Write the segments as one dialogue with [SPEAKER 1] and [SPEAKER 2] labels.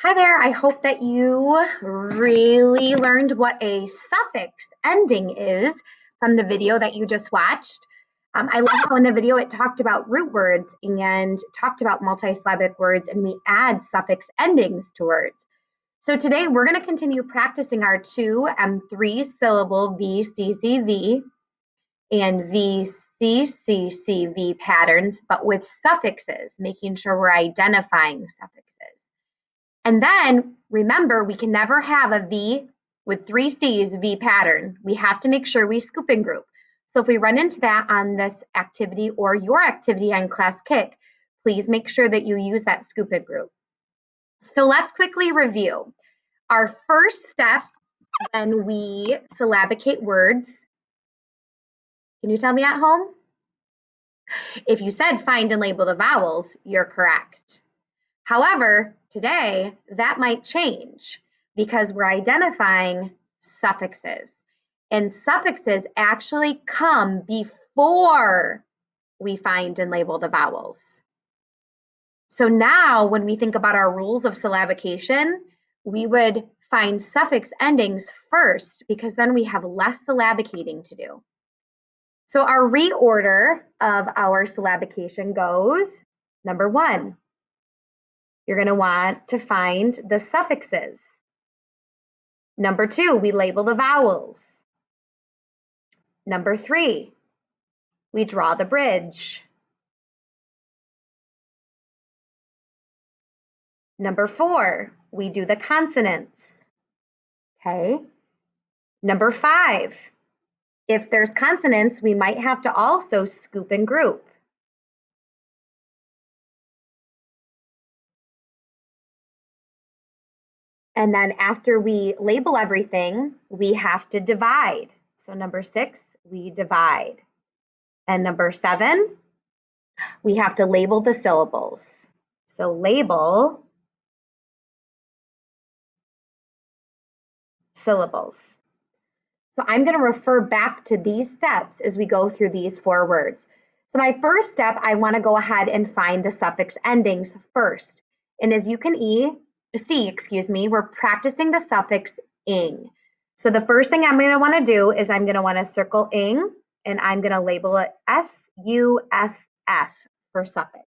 [SPEAKER 1] Hi there, I hope that you really learned what a suffix ending is from the video that you just watched. I love how in the video it talked about root words and talked about multisyllabic words, and we add suffix endings to words. So today we're going to continue practicing our 2 and 3 syllable VCCV and VCCCV patterns, but with suffixes, making sure we're identifying suffixes. And then remember, we can never have a V with 3 C's V pattern. We have to make sure we scoop and group. So if we run into that on this activity or your activity on Class Kick, please make sure that you use that scoop and group. So let's quickly review. Our first step when we syllabicate words, can you tell me at home? If you said find and label the vowels, you're correct. However, today that might change because we're identifying suffixes. And suffixes actually come before we find and label the vowels. So now when we think about our rules of syllabication, we would find suffix endings first because then we have less syllabicating to do. So our reorder of our syllabication goes, number 1, you're going to want to find the suffixes. Number 2, we label the vowels. Number 3, we draw the bridge. Number 4, we do the consonants. Okay. Number 5, if there's consonants, we might have to also scoop and group. And then after we label everything, we have to divide. So number 6, we divide. And number 7, we have to label the syllables. So label syllables. So I'm going to refer back to these steps as we go through these 4 words. So my first step, I want to go ahead and find the suffix endings first. And as you can see, we're practicing the suffix ing. So the first thing I'm going to want to do is I'm going to want to circle ing, and I'm going to label it SUFF for suffix.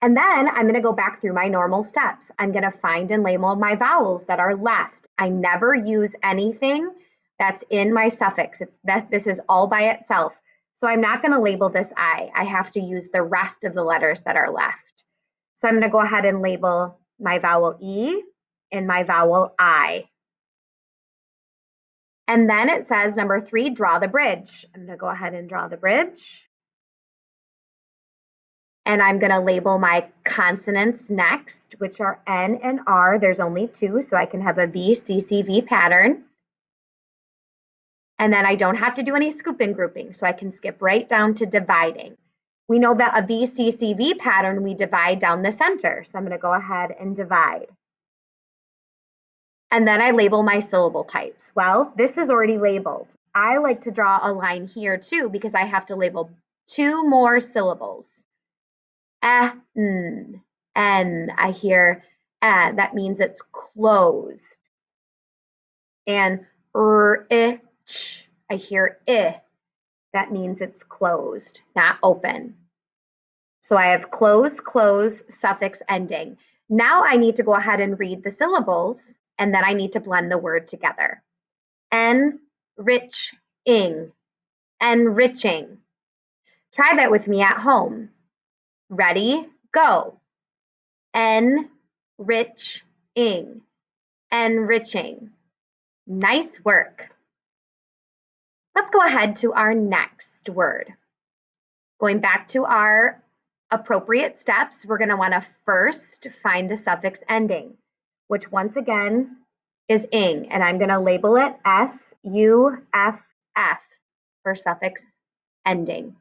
[SPEAKER 1] And then I'm going to go back through my normal steps. I'm going to find and label my vowels that are left. I never use anything that's in my suffix. This is all by itself. So I'm not going to label this I. I have to use the rest of the letters that are left. So I'm going to go ahead and label my vowel E and my vowel I. And then it says number 3, draw the bridge. I'm going to go ahead and draw the bridge. And I'm going to label my consonants next, which are N and R. There's only 2, so I can have a V, C, C, V pattern. And then I don't have to do any scoop and grouping, so I can skip right down to dividing. We know that a V, C, C, V pattern, we divide down the center. So I'm going to go ahead and divide. And then I label my syllable types. Well, this is already labeled. I like to draw a line here too because I have to label 2 more syllables. N. I hear that means it's closed. And ch, I hear I, that means it's closed, not open. So I have close, close, suffix ending. Now I need to go ahead and read the syllables, and then I need to blend the word together. Enriching, enriching. Try that with me at home. Ready, go. Enriching, enriching. Nice work. Let's go ahead to our next word. Going back to our appropriate steps, we're going to want to first find the suffix ending, which once again is ing, and I'm going to label it SUFF for suffix ending.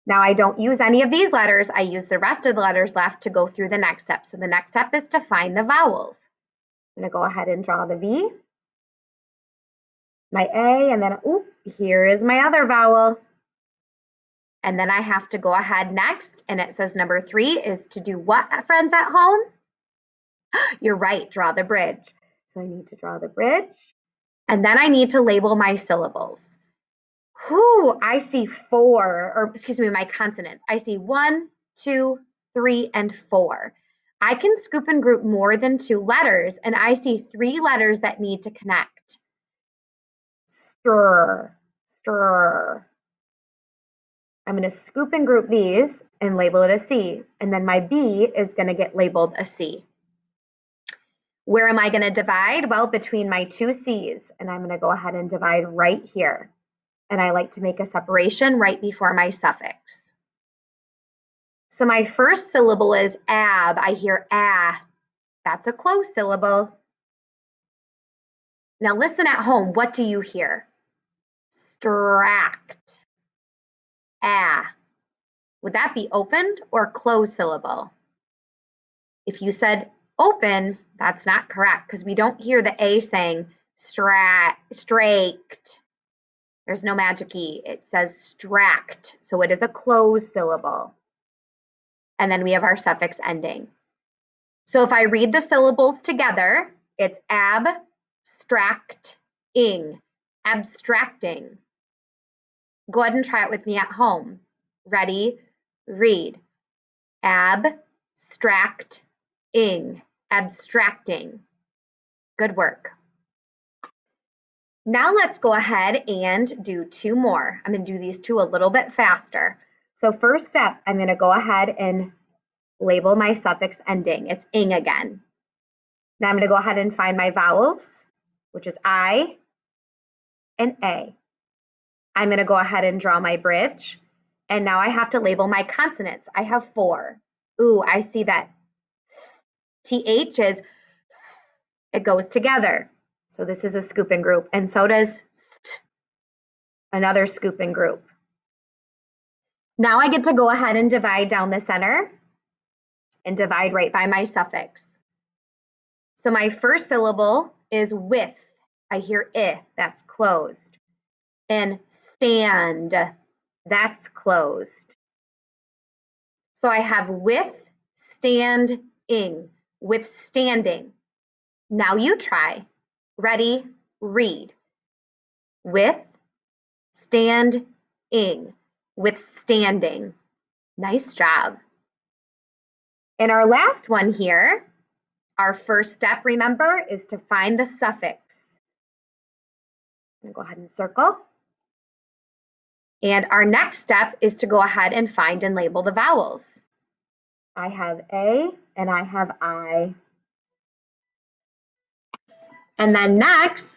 [SPEAKER 1] Now I don't use any of these letters. I use the rest of the letters left to go through the next step. So the next step is to find the vowels. I'm going to go ahead and draw the V, my A, and then here is my other vowel. And then I have to go ahead next, and it says number 3 is to do what, friends at home? You're right, draw the bridge. So I need to draw the bridge, and then I need to label my syllables. Whew, I see 4, or excuse me, my consonants. I see 1, 2, 3, and 4. I can scoop and group more than 2 letters, and I see 3 letters that need to connect. Stir, stir. I'm going to scoop and group these and label it a C, and then my B is going to get labeled a C. Where am I going to divide? Well, between my 2 C's, and I'm going to go ahead and divide right here. And I like to make a separation right before my suffix. So my first syllable is ab. I hear ah. That's a closed syllable. Now listen at home. What do you hear? Stract. Ah. Would that be opened or closed syllable? If you said open, that's not correct because we don't hear the A saying straked. There's no magic E. It says stract, so it is a closed syllable. And then we have our suffix ending. So if I read the syllables together, it's abstracting, abstracting. Go ahead and try it with me at home. Ready? Read. Abstracting, abstracting. Good work. Now let's go ahead and do 2 more. I'm going to do these 2 a little bit faster. So first step, I'm going to go ahead and label my suffix ending. It's ing again. Now I'm going to go ahead and find my vowels, which is I and A. I'm going to go ahead and draw my bridge. And now I have to label my consonants. I have 4. Ooh, I see that TH is, it goes together. So this is a scoop and group. And so does another scoop and group. Now I get to go ahead and divide down the center and divide right by my suffix. So my first syllable is with. I hear I, that's closed. And stand, that's closed. So I have withstanding, withstanding. Now you try. Ready, read. Withstanding, withstanding. Nice job. And our last one here, our first step, remember, is to find the suffix. I'm going to go ahead and circle. And our next step is to go ahead and find and label the vowels. I have A and I have I. And then next,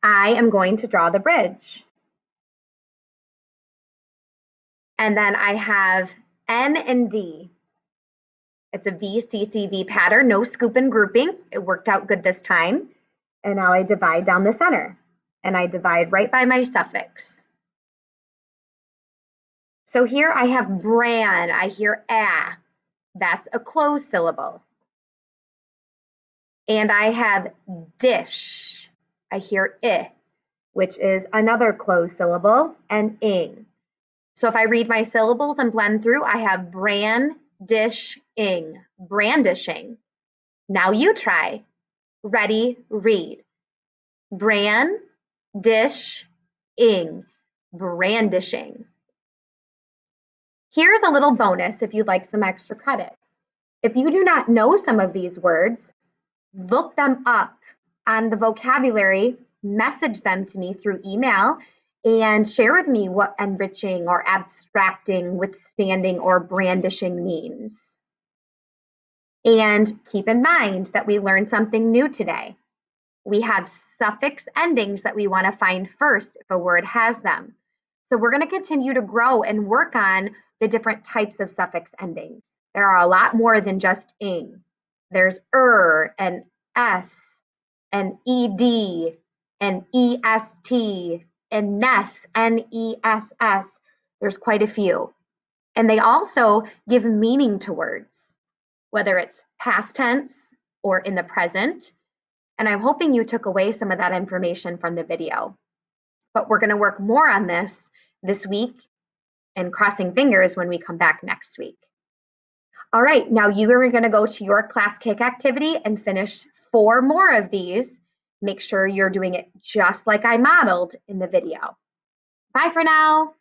[SPEAKER 1] I am going to draw the bridge. And then I have N and D. It's a VCCV pattern, no scoop and grouping. It worked out good this time. And now I divide down the center. And I divide right by my suffix. So here I have bran. I hear ah. That's a closed syllable. And I have dish. I hear I, which is another closed syllable, and ing. So if I read my syllables and blend through, I have brandishing, brandishing. Now you try. Ready, read. Brandishing, brandishing. Here's a little bonus if you'd like some extra credit. If you do not know some of these words, look them up on the vocabulary, message them to me through email, and share with me what enriching or abstracting, withstanding, or brandishing means. And keep in mind that we learned something new today. We have suffix endings that we want to find first if a word has them. So we're going to continue to grow and work on the different types of suffix endings. There are a lot more than just ing. There's and s and ed and est and ness, ness. There's quite a few. And they also give meaning to words, whether it's past tense or in the present. And I'm hoping you took away some of that information from the video. But we're going to work more on this week and crossing fingers when we come back next week. All right, now you are going to go to your class cake activity and finish 4 more of these. Make sure you're doing it just like I modeled in the video. Bye for now.